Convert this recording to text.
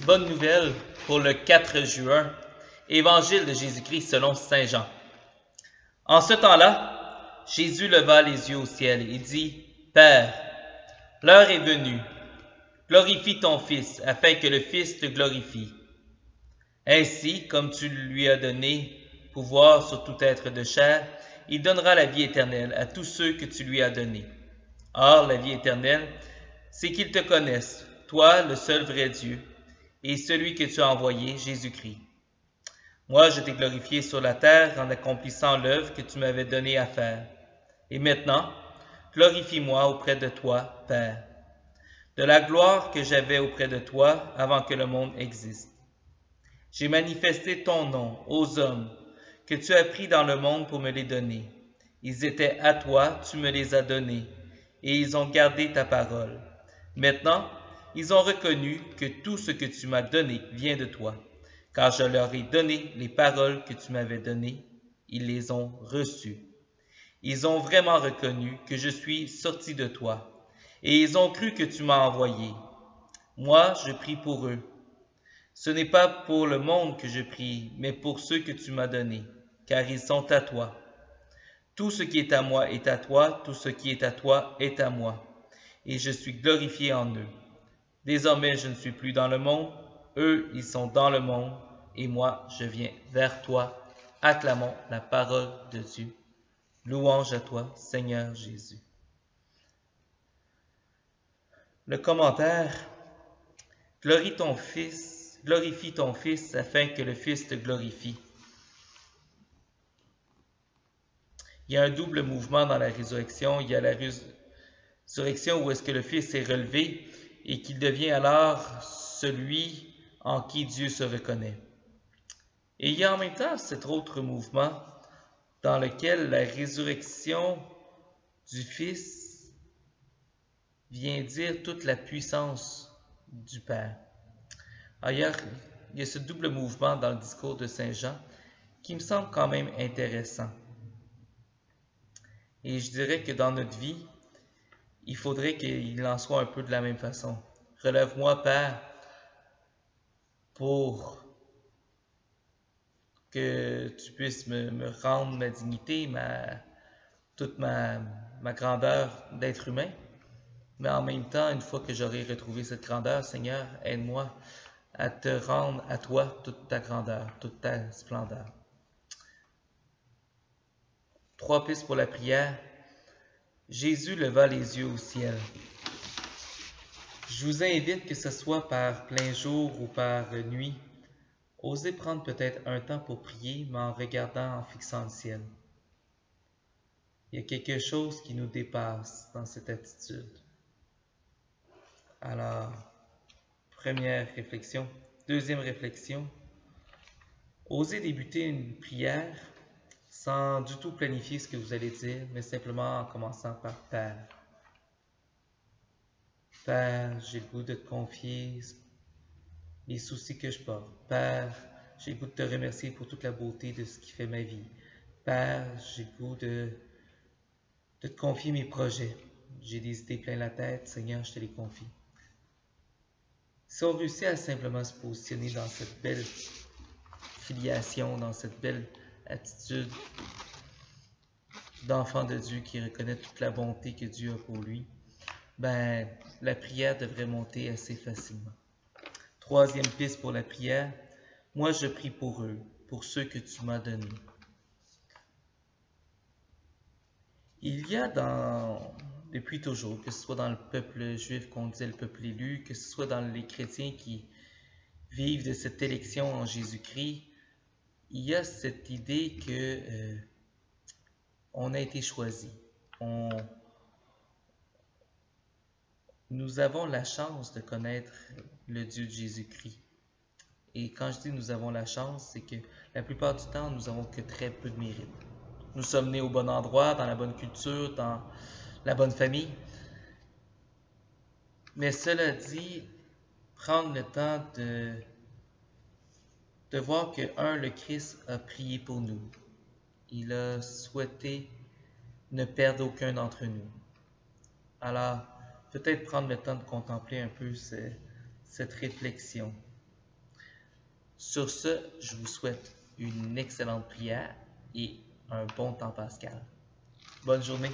Bonne nouvelle pour le 4 juin, Évangile de Jésus-Christ selon Saint Jean. En ce temps-là, Jésus leva les yeux au ciel et dit, « Père, l'heure est venue, glorifie ton Fils, afin que le Fils te glorifie. Ainsi, comme tu lui as donné pouvoir sur tout être de chair, il donnera la vie éternelle à tous ceux que tu lui as donnés. Or, la vie éternelle, c'est qu'ils te connaissent, toi, le seul vrai Dieu, et celui que tu as envoyé, Jésus-Christ. Moi, je t'ai glorifié sur la terre en accomplissant l'œuvre que tu m'avais donnée à faire. Et maintenant, glorifie-moi auprès de toi, Père, de la gloire que j'avais auprès de toi avant que le monde existe. J'ai manifesté ton nom aux hommes que tu as pris dans le monde pour me les donner. Ils étaient à toi, tu me les as donnés, et ils ont gardé ta parole. Maintenant, ils ont reconnu que tout ce que tu m'as donné vient de toi, car je leur ai donné les paroles que tu m'avais données, ils les ont reçues. Ils ont vraiment reconnu que je suis sorti de toi, et ils ont cru que tu m'as envoyé. Moi, je prie pour eux. Ce n'est pas pour le monde que je prie, mais pour ceux que tu m'as donnés, car ils sont à toi. Tout ce qui est à moi est à toi, tout ce qui est à toi est à moi, et je suis glorifié en eux. Désormais, je ne suis plus dans le monde, eux, ils sont dans le monde, et moi, je viens vers toi. Acclamons la parole de Dieu. Louange à toi, Seigneur Jésus. Le commentaire, glorifie ton Fils, afin que le Fils te glorifie. Il y a un double mouvement dans la résurrection. Il y a la résurrection où est-ce que le Fils est relevé et qu'il devient alors celui en qui Dieu se reconnaît. Et il y a en même temps cet autre mouvement dans lequel la résurrection du Fils vient dire toute la puissance du Père. Ailleurs, il y a ce double mouvement dans le discours de Saint Jean qui me semble quand même intéressant. Et je dirais que dans notre vie, il faudrait qu'il en soit un peu de la même façon. Relève-moi, Père, pour que tu puisses me rendre ma dignité, toute ma grandeur d'être humain. Mais en même temps, une fois que j'aurai retrouvé cette grandeur, Seigneur, aide-moi à te rendre à toi toute ta grandeur, toute ta splendeur. 3 pistes pour la prière. Jésus leva les yeux au ciel. Je vous invite, que ce soit par plein jour ou par nuit, osez prendre peut-être un temps pour prier, mais en regardant, en fixant le ciel. Il y a quelque chose qui nous dépasse dans cette attitude. Alors, première réflexion. Deuxième réflexion, osez débuter une prière sans du tout planifier ce que vous allez dire, mais simplement en commençant par « Père ». Père, j'ai le goût de te confier les soucis que je porte. Père, j'ai le goût de te remercier pour toute la beauté de ce qui fait ma vie. Père, j'ai le goût de te confier mes projets. J'ai des idées plein la tête, Seigneur, je te les confie. Si on réussit à simplement se positionner dans cette belle filiation, dans cette belle attitude d'enfant de Dieu qui reconnaît toute la bonté que Dieu a pour lui, ben, la prière devrait monter assez facilement. Troisième piste pour la prière, moi je prie pour eux, pour ceux que tu m'as donnés. Il y a depuis toujours, que ce soit dans le peuple juif qu'on disait le peuple élu, que ce soit dans les chrétiens qui vivent de cette élection en Jésus-Christ, il y a cette idée que on a été choisi. Nous avons la chance de connaître le Dieu de Jésus-Christ. Et quand je dis nous avons la chance, c'est que la plupart du temps, nous n'avons que très peu de mérite. Nous sommes nés au bon endroit, dans la bonne culture, dans la bonne famille. Mais cela dit, prendre le temps de voir que, le Christ a prié pour nous. Il a souhaité ne perdre aucun d'entre nous. Alors, peut-être prendre le temps de contempler un peu cette réflexion. Sur ce, je vous souhaite une excellente prière et un bon temps pascal. Bonne journée.